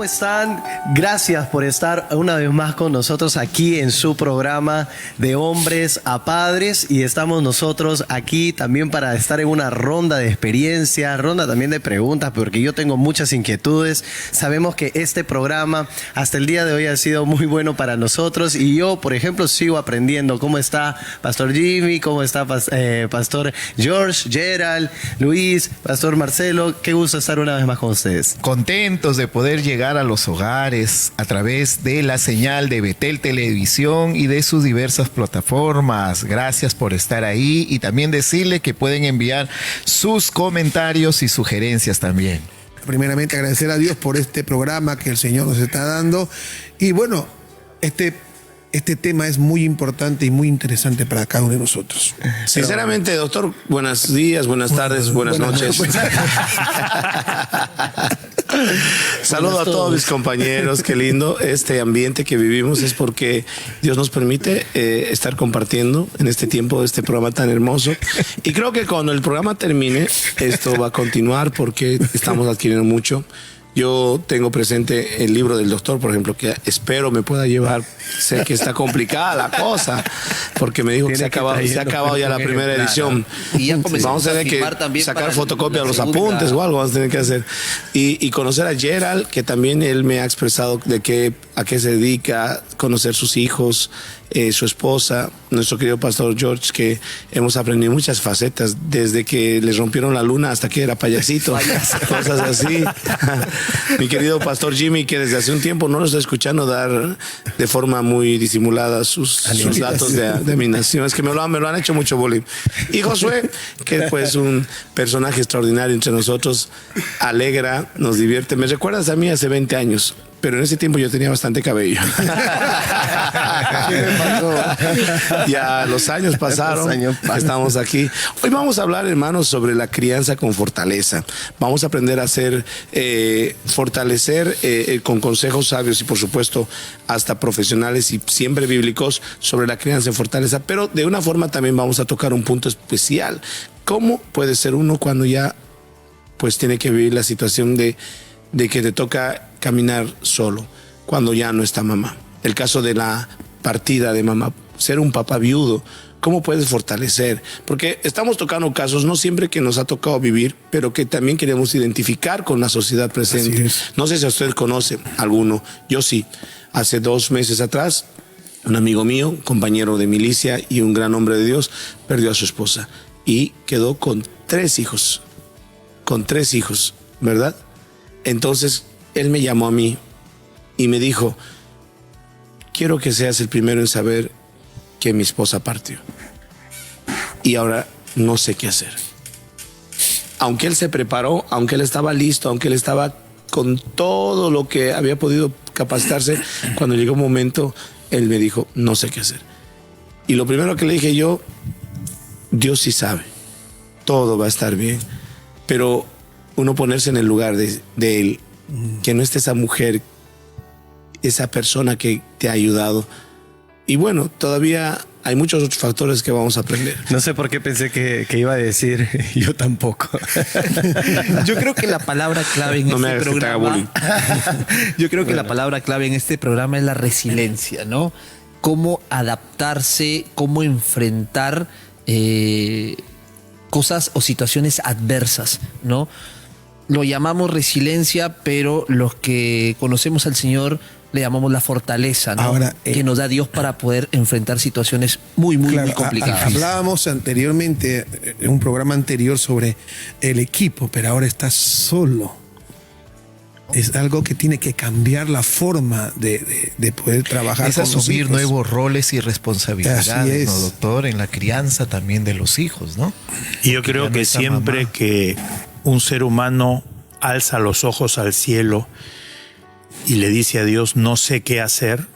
están? Gracias por estar una vez más con nosotros aquí en su programa de Hombres a Padres, y estamos nosotros aquí también para estar en una ronda de experiencia, ronda también de preguntas, porque yo tengo muchas inquietudes. Sabemos que este programa hasta el día de hoy ha sido muy bueno para nosotros, y yo, por ejemplo, sigo aprendiendo. ¿Cómo está Pastor Jimmy? ¿Cómo está Pastor George, Gerald, Luis, Pastor Marcelo? Qué gusto estar una vez más con ustedes. Contentos de poder llegar a los hogares a través de la señal de Betel Televisión y de sus diversas plataformas. Gracias por estar ahí, y también decirle que pueden enviar sus comentarios y sugerencias también. Primeramente agradecer a Dios por este programa que el Señor nos está dando. Y bueno, este tema es muy importante y muy interesante para cada uno de nosotros. Sinceramente, doctor, buenos días, buenas tardes, buenas noches. Saludo a todos mis compañeros, qué lindo este ambiente que vivimos. Es porque Dios nos permite estar compartiendo en este tiempo este programa tan hermoso. Y creo que cuando el programa termine, esto va a continuar porque estamos adquiriendo mucho. Yo tengo presente el libro del doctor, por ejemplo, que espero me pueda llevar. Sé que está complicada la cosa, porque me dijo que se ha acabado ya la primera edición. Y ya vamos a tener que sacar fotocopia de los apuntes o algo, vamos a tener que hacer. Y conocer a Gerald, que también él me ha expresado a qué se dedica, conocer sus hijos, su esposa, nuestro querido Pastor George, que hemos aprendido muchas facetas, desde que le rompieron la luna hasta que era payasito, cosas así. Mi querido Pastor Jimmy, que desde hace un tiempo no lo está escuchando dar de forma muy disimulada sus datos de mi nación. Es que me lo han hecho mucho bullying. Y Josué, que pues un personaje extraordinario entre nosotros, alegra, nos divierte. Me recuerdas a mí hace 20 años. Pero en ese tiempo yo tenía bastante cabello. Ya los años pasaron, estamos aquí. Hoy vamos a hablar, hermanos, sobre la crianza con fortaleza. Vamos a aprender a fortalecer con consejos sabios y, por supuesto, hasta profesionales y siempre bíblicos sobre la crianza en fortaleza. Pero de una forma también vamos a tocar un punto especial. ¿Cómo puede ser uno cuando ya pues tiene que vivir la situación de que te toca caminar solo cuando ya no está mamá? El caso de la partida de mamá, ser un papá viudo, ¿cómo puedes fortalecer? Porque estamos tocando casos no siempre que nos ha tocado vivir, pero que también queremos identificar con la sociedad presente. No sé si usted conoce alguno, yo sí. Hace 2 meses atrás, un amigo mío, compañero de milicia y un gran hombre de Dios, perdió a su esposa y quedó con 3 hijos. Con 3 hijos, ¿verdad? Entonces, él me llamó a mí y me dijo: quiero que seas el primero en saber que mi esposa partió. Y ahora no sé qué hacer. Aunque él se preparó, aunque él estaba listo, aunque él estaba con todo lo que había podido capacitarse, cuando llegó un momento, él me dijo: no sé qué hacer. Y lo primero que le dije yo: Dios sí sabe, todo va a estar bien. Pero uno ponerse en el lugar de él, que no esté esa mujer, esa persona que te ha ayudado. Y bueno, todavía hay muchos otros factores que vamos a aprender. No sé por qué pensé que iba a decir yo tampoco. Yo creo que la palabra clave en este programa, la palabra clave en este programa es la resiliencia, ¿no? Cómo adaptarse, cómo enfrentar cosas o situaciones adversas, ¿no? Lo llamamos resiliencia, pero los que conocemos al Señor le llamamos la fortaleza, ¿no? Ahora, que nos da Dios para poder enfrentar situaciones muy complicadas. Hablábamos anteriormente, en un programa anterior, sobre el equipo, pero ahora estás solo. Es algo que tiene que cambiar la forma de poder trabajar. Es asumir nuevos roles y responsabilidades, ¿no, doctor? En la crianza también de los hijos, ¿no? Y yo creo que siempre que un ser humano alza los ojos al cielo y le dice a Dios: no sé qué hacer,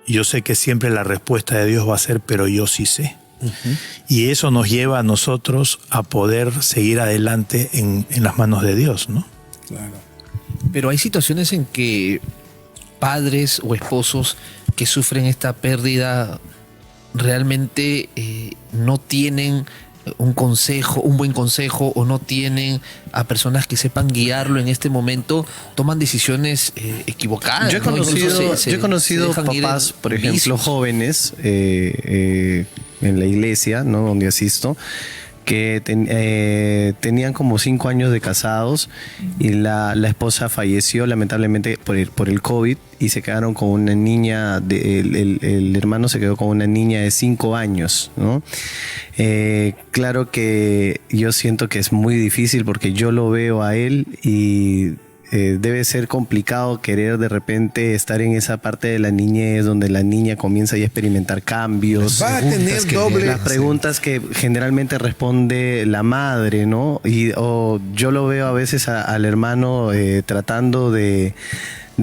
yo sé que siempre la respuesta de Dios va a ser: pero yo sí sé. Y eso nos lleva a nosotros a poder seguir adelante en las manos de Dios, ¿no? Claro. Pero hay situaciones en que padres o esposos que sufren esta pérdida realmente no tienen un consejo, un buen consejo, o no tienen a personas que sepan guiarlo en este momento, toman decisiones equivocadas. Yo he conocido papás, por ejemplo, jóvenes en la iglesia, ¿no?, donde asisto, que tenían como 5 años de casados y la esposa falleció lamentablemente por el COVID y se quedaron con una niña, el hermano se quedó con una niña de 5 años, ¿no? Claro que yo siento que es muy difícil porque yo lo veo a él y debe ser complicado querer de repente estar en esa parte de la niñez donde la niña comienza ya a experimentar cambios. Va a tener doble. Las preguntas que generalmente responde la madre, ¿no? O yo lo veo a veces al hermano tratando de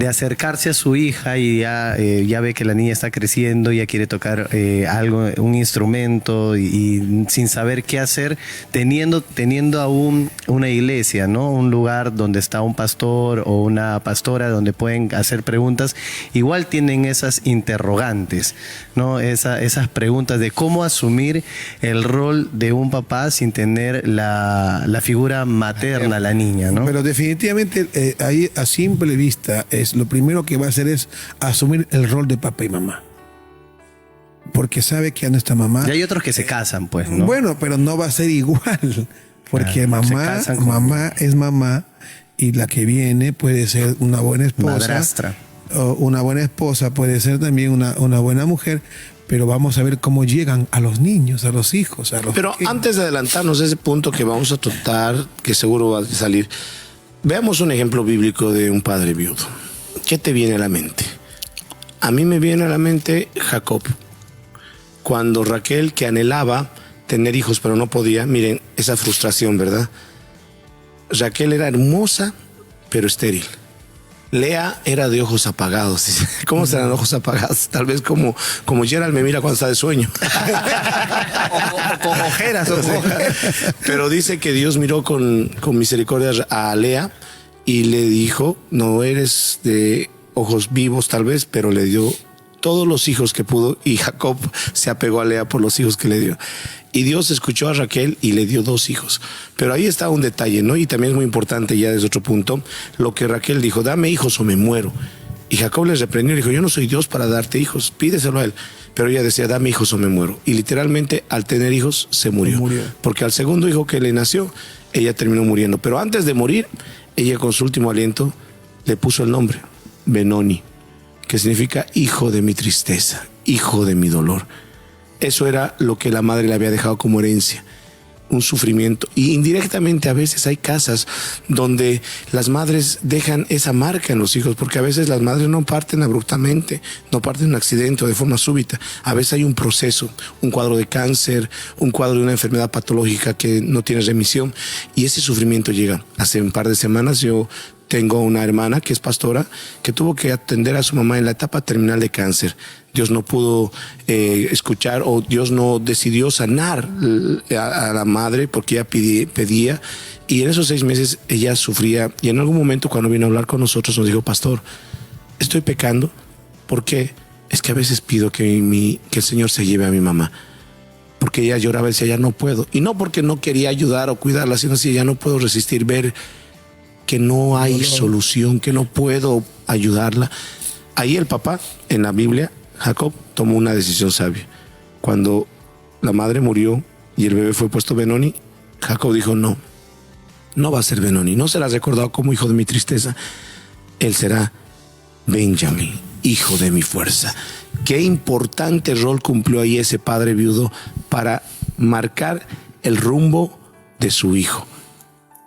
acercarse a su hija y ya ve que la niña está creciendo, ya quiere tocar algo, un instrumento y sin saber qué hacer, teniendo aún una iglesia, ¿no? Un lugar donde está un pastor o una pastora donde pueden hacer preguntas, igual tienen esas interrogantes, ¿no? Esas preguntas de cómo asumir el rol de un papá sin tener la figura materna, la niña, ¿no? Pero definitivamente ahí a simple vista lo primero que va a hacer es asumir el rol de papá y mamá. Porque sabe que a nuestra mamá... Y hay otros que se casan, pues, ¿no? Bueno, pero no va a ser igual. Porque mamá es mamá y la que viene puede ser una buena esposa. Madrastra. O una buena esposa, puede ser también una buena mujer. Pero vamos a ver cómo llegan a los niños, a los hijos. Pero antes de adelantarnos a ese punto que vamos a tratar, que seguro va a salir, veamos un ejemplo bíblico de un padre viudo. ¿Qué te viene a la mente? A mí me viene a la mente Jacob. Cuando Raquel, que anhelaba tener hijos pero no podía, miren esa frustración, ¿verdad? Raquel era hermosa pero estéril. Lea era de ojos apagados. ¿Cómo serán ojos apagados? Tal vez como Gerald me mira cuando está de sueño. o con ojeras. Pero dice que Dios miró con misericordia a Lea y le dijo, no eres de ojos vivos tal vez, pero le dio todos los hijos que pudo y Jacob se apegó a Lea por los hijos que le dio. Y Dios escuchó a Raquel y le dio 2 hijos. Pero ahí está un detalle, ¿no? Y también es muy importante ya desde otro punto, lo que Raquel dijo, dame hijos o me muero. Y Jacob le reprendió y le dijo, yo no soy Dios para darte hijos, pídeselo a él. Pero ella decía, dame hijos o me muero. Y literalmente al tener hijos se murió. Porque al segundo hijo que le nació, ella terminó muriendo. Pero antes de morir, ella con su último aliento le puso el nombre, Benoni, que significa hijo de mi tristeza, hijo de mi dolor. Eso era lo que la madre le había dejado como herencia, un sufrimiento. Y indirectamente a veces hay casas donde las madres dejan esa marca en los hijos, porque a veces las madres no parten abruptamente, no parten de un accidente o de forma súbita. A veces hay un proceso, un cuadro de cáncer, un cuadro de una enfermedad patológica que no tiene remisión, y ese sufrimiento llega. Hace un par de semanas yo tengo una hermana que es pastora que tuvo que atender a su mamá en la etapa terminal de cáncer. Dios no pudo escuchar, o Dios no decidió sanar a la madre porque ella pedía, y en esos 6 meses ella sufría, y en algún momento cuando vino a hablar con nosotros nos dijo, pastor, estoy pecando porque es que a veces pido que el Señor se lleve a mi mamá, porque ella lloraba y decía, ya no puedo, y no porque no quería ayudar o cuidarla, sino si ya no puedo resistir ver que no hay solución, que no puedo ayudarla. Ahí el papá, en la Biblia, Jacob tomó una decisión sabia. Cuando la madre murió y el bebé fue puesto Benoni, Jacob dijo, no va a ser Benoni, no será recordado como hijo de mi tristeza, él será Benjamín, hijo de mi fuerza. Qué importante rol cumplió ahí ese padre viudo para marcar el rumbo de su hijo,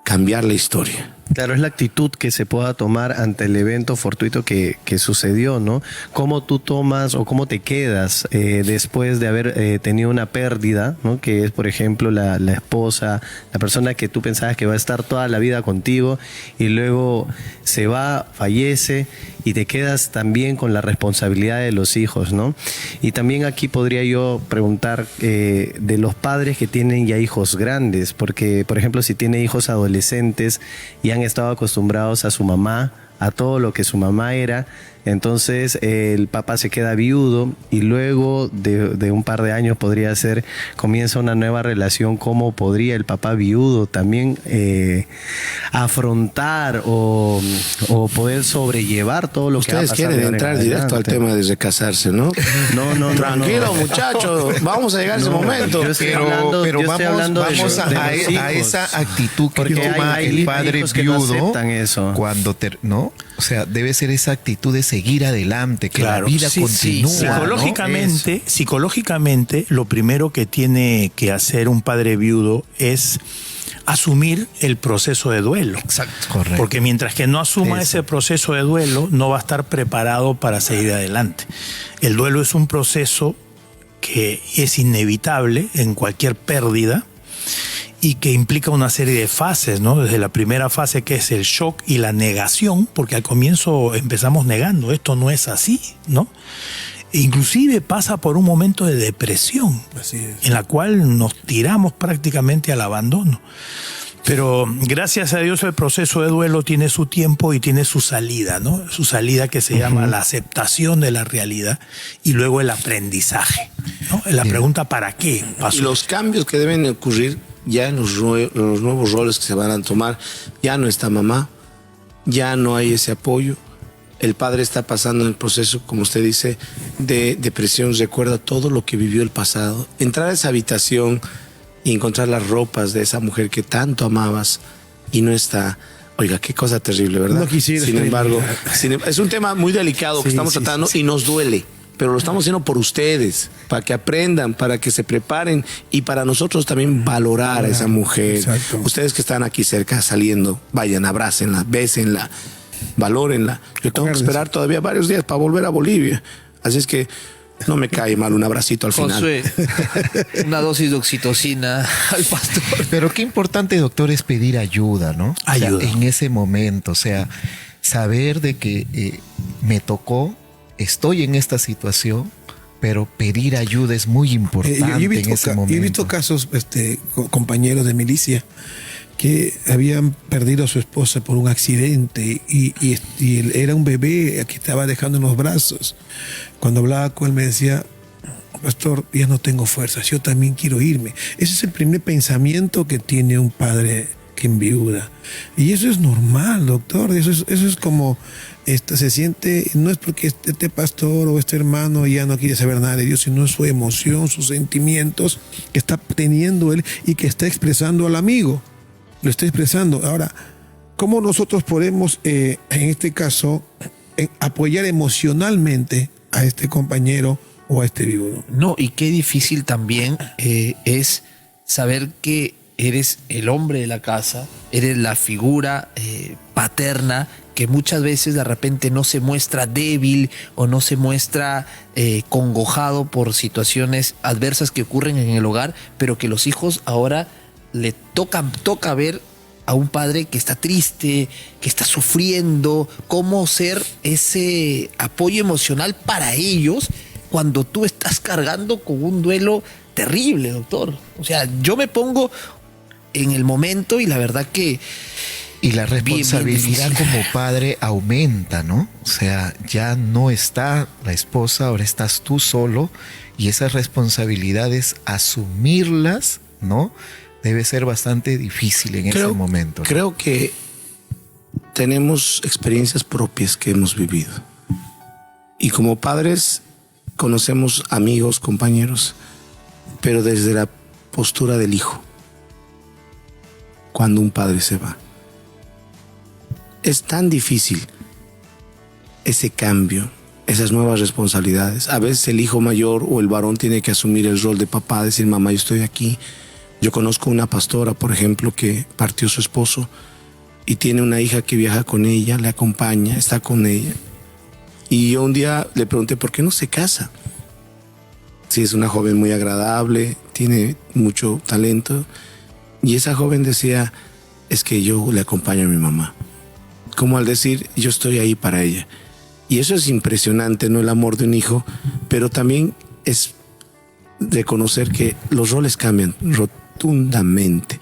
cambiar la historia. Claro, es la actitud que se pueda tomar ante el evento fortuito que sucedió, ¿no? Cómo tú tomas o cómo te quedas después de haber tenido una pérdida, ¿no? Que es, por ejemplo, la esposa, la persona que tú pensabas que va a estar toda la vida contigo y luego se va, fallece y te quedas también con la responsabilidad de los hijos, ¿no? Y también aquí podría yo preguntar de los padres que tienen ya hijos grandes, porque, por ejemplo, si tiene hijos adolescentes y han estado acostumbrados a su mamá, a todo lo que su mamá era, Entonces el papá se queda viudo y luego de un par de años podría ser, comienza una nueva relación. ¿Cómo podría el papá viudo también afrontar o poder sobrellevar todo lo que ha pasado? Ustedes quieren entrar directo al tema de recasarse, ¿no? No. Tranquilo, muchachos, vamos a llegar a ese momento. Pero vamos a esa actitud que toma el padre viudo cuando ¿no? O sea, debe ser esa actitud de seguir adelante, que la vida continúa. Psicológicamente, psicológicamente, lo primero que tiene que hacer un padre viudo es asumir el proceso de duelo. Exacto. Correcto. Porque mientras que no asuma ese proceso de duelo, no va a estar preparado para seguir adelante. El duelo es un proceso que es inevitable en cualquier pérdida y que implica una serie de fases, ¿no? Desde la primera fase, que es el shock y la negación, porque al comienzo empezamos negando, esto no es así, ¿no? Inclusive pasa por un momento de depresión, en la cual nos tiramos prácticamente al abandono. Pero gracias a Dios el proceso de duelo tiene su tiempo y tiene su salida, ¿no? Su salida, que se llama la aceptación de la realidad, y luego el aprendizaje, ¿no? La pregunta ¿para qué pasó? Y los cambios que deben ocurrir ya en los nuevos roles que se van a tomar. Ya no está mamá, ya no hay ese apoyo. El padre está pasando en el proceso, como usted dice, de depresión. Recuerda todo lo que vivió el pasado. Entrar a esa habitación y encontrar las ropas de esa mujer que tanto amabas y no está. Oiga, qué cosa terrible, ¿verdad? No quisiera. Sin embargo, es un tema muy delicado que estamos tratando y nos duele. Pero lo estamos haciendo por ustedes, para que aprendan, para que se preparen y para nosotros también valorar a esa mujer. Exacto. Ustedes que están aquí cerca saliendo, vayan, abrácenla, bésenla, valórenla. Yo tengo que esperar todavía varios días para volver a Bolivia. Así es que no me cae mal un abracito al final. Josué, una dosis de oxitocina al pastor. Pero qué importante, doctor, es pedir ayuda, ¿no? Ayuda. O sea, en ese momento, o sea, saber de que me tocó, estoy en esta situación, pero pedir ayuda es muy importante en ese momento. Yo he visto casos, compañeros de milicia que habían perdido a su esposa por un accidente y él era un bebé que estaba dejando en los brazos. Cuando hablaba con él me decía: pastor, ya no tengo fuerzas, yo también quiero irme. Ese es el primer pensamiento que tiene un padre que enviuda. Y eso es normal, doctor. Eso es como se siente, no es porque este pastor o este hermano ya no quiere saber nada de Dios, sino su emoción, sus sentimientos que está teniendo él y que está expresando al amigo. Lo está expresando. Ahora, ¿cómo nosotros podemos, en este caso, apoyar emocionalmente a este compañero o a este viudo? No, y qué difícil también es saber que eres el hombre de la casa, eres la figura paterna, que muchas veces de repente no se muestra débil o no se muestra congojado por situaciones adversas que ocurren en el hogar, pero que los hijos ahora le toca ver a un padre que está triste, que está sufriendo, cómo ser ese apoyo emocional para ellos cuando tú estás cargando con un duelo terrible, doctor. O sea, yo me pongo en el momento y la verdad que... Y la responsabilidad como padre aumenta, ¿no? O sea, ya no está la esposa, ahora estás tú solo, y esas responsabilidades, asumirlas, ¿no? Debe ser bastante difícil en ese momento, ¿no? Creo que tenemos experiencias propias que hemos vivido. Y como padres conocemos amigos, compañeros, pero desde la postura del hijo. Cuando un padre se va, es tan difícil ese cambio, esas nuevas responsabilidades. A veces el hijo mayor o el varón tiene que asumir el rol de papá, decir: mamá, yo estoy aquí. Yo conozco una pastora, por ejemplo, que partió su esposo y tiene una hija que viaja con ella, le acompaña, está con ella. Y yo un día le pregunté: ¿por qué no se casa? Sí, es una joven muy agradable, tiene mucho talento. Y esa joven decía: es que yo le acompaño a mi mamá. Como al decir, yo estoy ahí para ella. Y eso es impresionante, ¿no? El amor de un hijo, pero también es reconocer que los roles cambian rotundamente.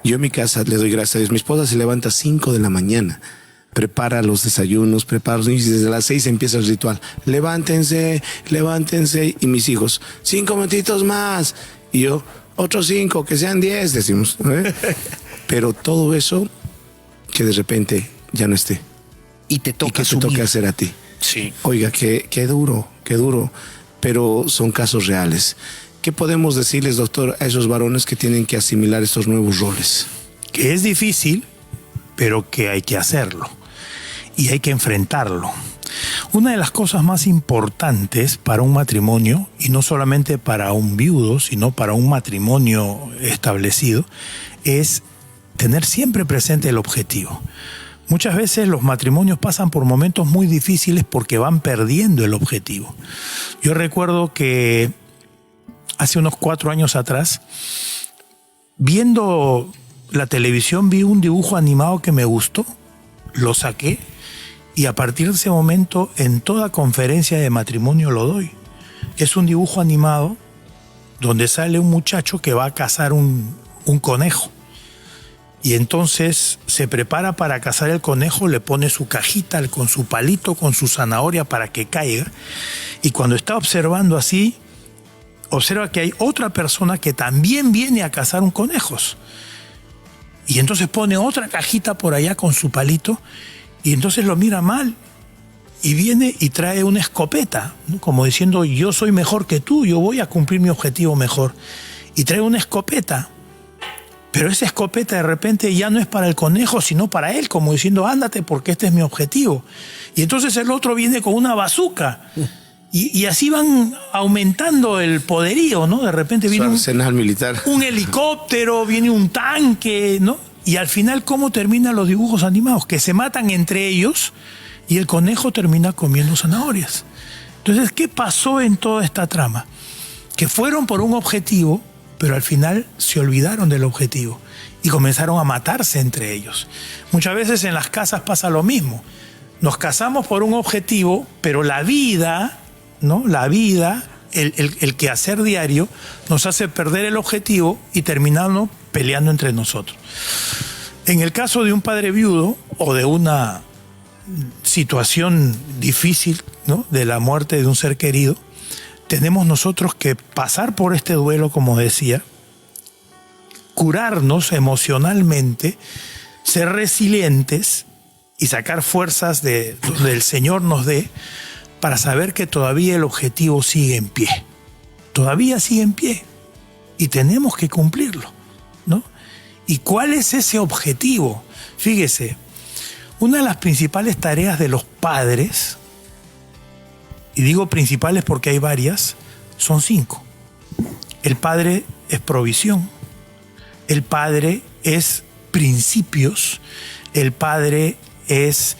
Yo en mi casa le doy gracias a Dios. Mi esposa se levanta a 5 de la mañana prepara los desayunos, prepara los niños y desde las 6 empieza el ritual. Levántense, levántense. Y mis hijos, 5 minutitos más. Y yo, otros 5, que sean 10, decimos. Pero todo eso que de repente ya no esté. Y te toca ¿Y qué te toca hacer a ti? Sí. Oiga, qué duro, pero son casos reales. ¿Qué podemos decirles, doctor, a esos varones que tienen que asimilar estos nuevos roles? Que es difícil, pero que hay que hacerlo y hay que enfrentarlo. Una de las cosas más importantes para un matrimonio, y no solamente para un viudo, sino para un matrimonio establecido, es tener siempre presente el objetivo. Muchas veces los matrimonios pasan por momentos muy difíciles porque van perdiendo el objetivo. Yo recuerdo que hace unos 4 años atrás, viendo la televisión, vi un dibujo animado que me gustó, lo saqué y a partir de ese momento en toda conferencia de matrimonio lo doy. Es un dibujo animado donde sale un muchacho que va a cazar un conejo. Y entonces se prepara para cazar el conejo, le pone su cajita con su palito, con su zanahoria para que caiga. Y cuando está observando así, observa que hay otra persona que también viene a cazar un conejo. Y entonces pone otra cajita por allá con su palito y entonces lo mira mal. Y viene y trae una escopeta, ¿no? Como diciendo, yo soy mejor que tú, yo voy a cumplir mi objetivo mejor. Y trae una escopeta. Pero esa escopeta de repente ya no es para el conejo, sino para él, como diciendo, ándate porque este es mi objetivo. Y entonces el otro viene con una bazuca. Y así van aumentando el poderío, ¿no? De repente viene un helicóptero, viene un tanque, ¿no? Y al final, ¿cómo terminan los dibujos animados? Que se matan entre ellos y el conejo termina comiendo zanahorias. Entonces, ¿qué pasó en toda esta trama? Que fueron por un objetivo, pero al final se olvidaron del objetivo y comenzaron a matarse entre ellos. Muchas veces en las casas pasa lo mismo. Nos casamos por un objetivo, pero la vida, ¿no? La vida, el quehacer diario, nos hace perder el objetivo y terminamos peleando entre nosotros. En el caso de un padre viudo o de una situación difícil, ¿no? De la muerte de un ser querido, tenemos nosotros que pasar por este duelo, como decía, curarnos emocionalmente, ser resilientes y sacar fuerzas de donde el Señor nos dé para saber que todavía el objetivo sigue en pie. Todavía sigue en pie y tenemos que cumplirlo, ¿no? ¿Y cuál es ese objetivo? Fíjese, una de las principales tareas de los padres, y digo principales porque hay varias, son 5. El padre es provisión, el padre es principios, el padre es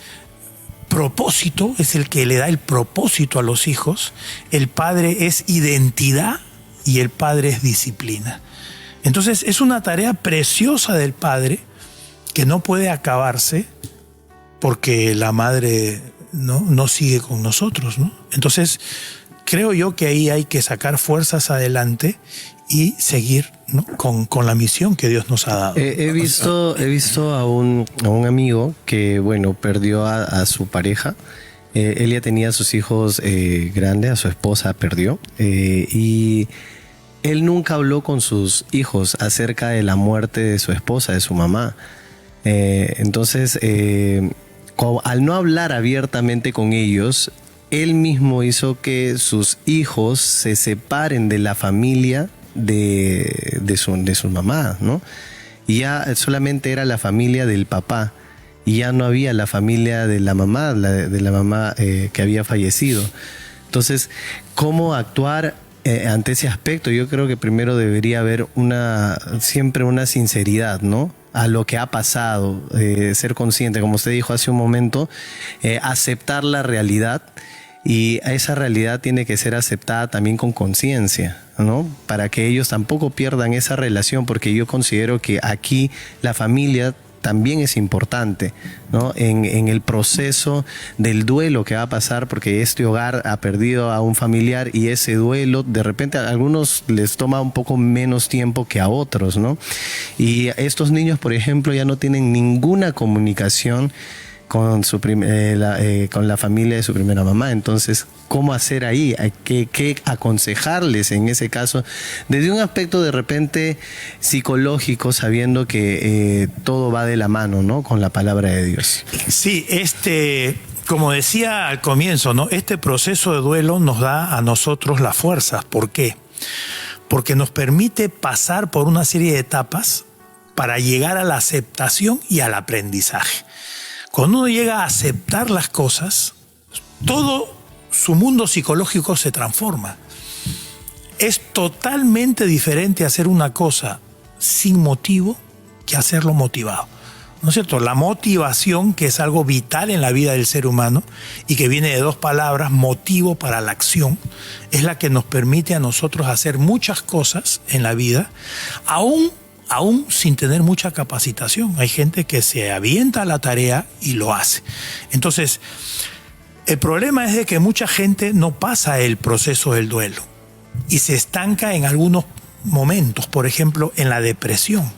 propósito, es el que le da el propósito a los hijos, el padre es identidad y el padre es disciplina. Entonces es una tarea preciosa del padre que no puede acabarse porque la madre no sigue con nosotros, ¿no? Entonces creo yo que ahí hay que sacar fuerzas adelante y seguir, ¿no? con la misión que Dios nos ha dado. He visto a un amigo que, bueno, perdió a su pareja. Él ya tenía a sus hijos grandes, a su esposa perdió. Y él nunca habló con sus hijos acerca de la muerte de su esposa, de su mamá. Entonces, al no hablar abiertamente con ellos, él mismo hizo que sus hijos se separen de la familia de su mamá, ¿no? Y ya solamente era la familia del papá y ya no había la familia de la mamá, de la mamá que había fallecido. Entonces, ¿cómo actuar ante ese aspecto? Yo creo que primero debería haber siempre una sinceridad, ¿no? A lo que ha pasado, ser consciente, como usted dijo hace un momento, aceptar la realidad, y esa realidad tiene que ser aceptada también con conciencia, ¿no? Para que ellos tampoco pierdan esa relación, porque yo considero que aquí la familia también es importante, ¿no? En el proceso del duelo que va a pasar, porque este hogar ha perdido a un familiar y ese duelo de repente a algunos les toma un poco menos tiempo que a otros, ¿no? Y estos niños, por ejemplo, ya no tienen ninguna comunicación con con la familia de su primera mamá. Entonces, ¿cómo hacer ahí? ¿Qué aconsejarles en ese caso? Desde un aspecto de repente psicológico, sabiendo que todo va de la mano, ¿no? Con la palabra de Dios. Sí, como decía al comienzo, ¿no? Este proceso de duelo nos da a nosotros las fuerzas. ¿Por qué? Porque nos permite pasar por una serie de etapas para llegar a la aceptación y al aprendizaje. Cuando uno llega a aceptar las cosas, todo su mundo psicológico se transforma. Es totalmente diferente hacer una cosa sin motivo que hacerlo motivado. ¿No es cierto? La motivación, que es algo vital en la vida del ser humano y que viene de dos palabras, motivo para la acción, es la que nos permite a nosotros hacer muchas cosas en la vida, aún sin tener mucha capacitación. Hay gente que se avienta a la tarea y lo hace. Entonces, el problema es de que mucha gente no pasa el proceso del duelo y se estanca en algunos momentos, por ejemplo, en la depresión.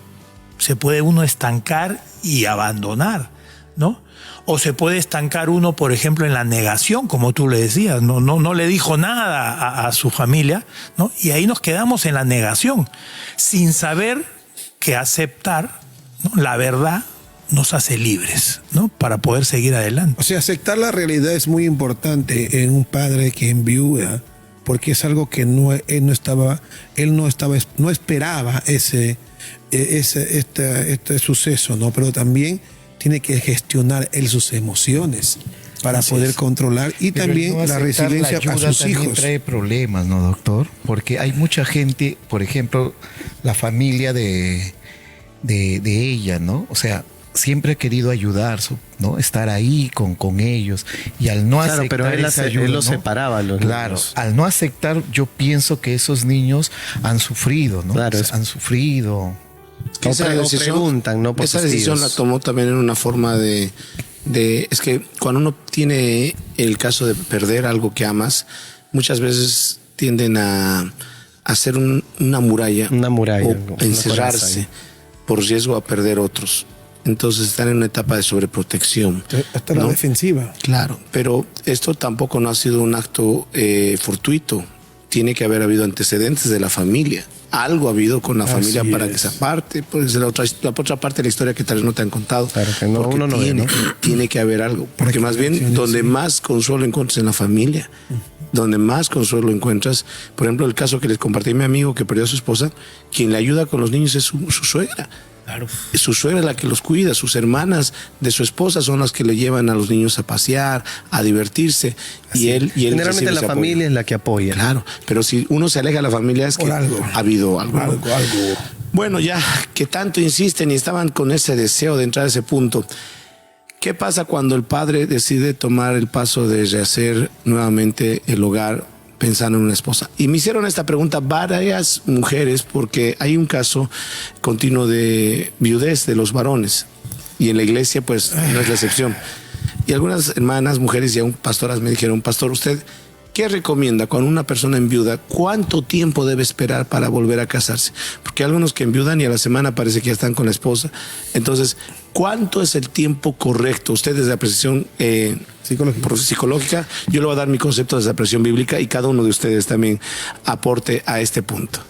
Se puede uno estancar y abandonar, ¿no? O se puede estancar uno, por ejemplo, en la negación, como tú le decías, no le dijo nada a su familia, ¿no? Y ahí nos quedamos en la negación, sin saber que aceptar, ¿no? La verdad nos hace libres, ¿no? Para poder seguir adelante. O sea, aceptar la realidad es muy importante en un padre que enviuda, porque es algo que no esperaba este suceso, ¿no? Pero también tiene que gestionar él sus emociones para poder controlar y pero también no la resiliencia a sus hijos. Trae problemas, ¿no, doctor? Porque hay mucha gente, por ejemplo, la familia de ella, ¿no? O sea, siempre ha querido ayudar, ¿no? Estar ahí con ellos. Y al no aceptar pero esa ayuda, él los separaba a los niños. Al no aceptar, yo pienso que esos niños han sufrido, ¿no? Claro, han sufrido. Esa decisión la tomó también en una forma es que cuando uno tiene el caso de perder algo que amas, muchas veces tienden a hacer una muralla o encerrarse por riesgo a perder otros. Entonces están en una etapa de sobreprotección. Hasta la defensiva. Claro, pero esto tampoco no ha sido un acto fortuito. Tiene que haber habido antecedentes de la familia. Algo ha habido con la familia para que se aparte. Pues la otra parte de la historia que tal vez no te han contado. Claro, que no, uno no ve, ¿no? Tiene que haber algo. Porque más bien, donde más consuelo encuentras en la familia, donde más consuelo encuentras, por ejemplo, el caso que les compartí a mi amigo que perdió a su esposa, quien le ayuda con los niños es su suegra. Claro. Su suegra es la que los cuida, sus hermanas de su esposa son las que le llevan a los niños a pasear, a divertirse. Y él generalmente la familia es la que apoya. Claro, pero si uno se aleja de la familia es que ha habido algo. Bueno, ya que tanto insisten y estaban con ese deseo de entrar a ese punto, ¿qué pasa cuando el padre decide tomar el paso de rehacer nuevamente el hogar pensando en una esposa? Y me hicieron esta pregunta varias mujeres porque hay un caso continuo de viudez de los varones y en la iglesia pues no es la excepción. Y algunas hermanas, mujeres y aún pastoras me dijeron: pastor, ¿usted qué recomienda cuando una persona enviuda? ¿Cuánto tiempo debe esperar para volver a casarse? Porque hay algunos que enviudan y a la semana parece que ya están con la esposa. Entonces, ¿cuánto es el tiempo correcto? Usted desde la precisión psicológica, yo le voy a dar mi concepto desde la precisión bíblica y cada uno de ustedes también aporte a este punto.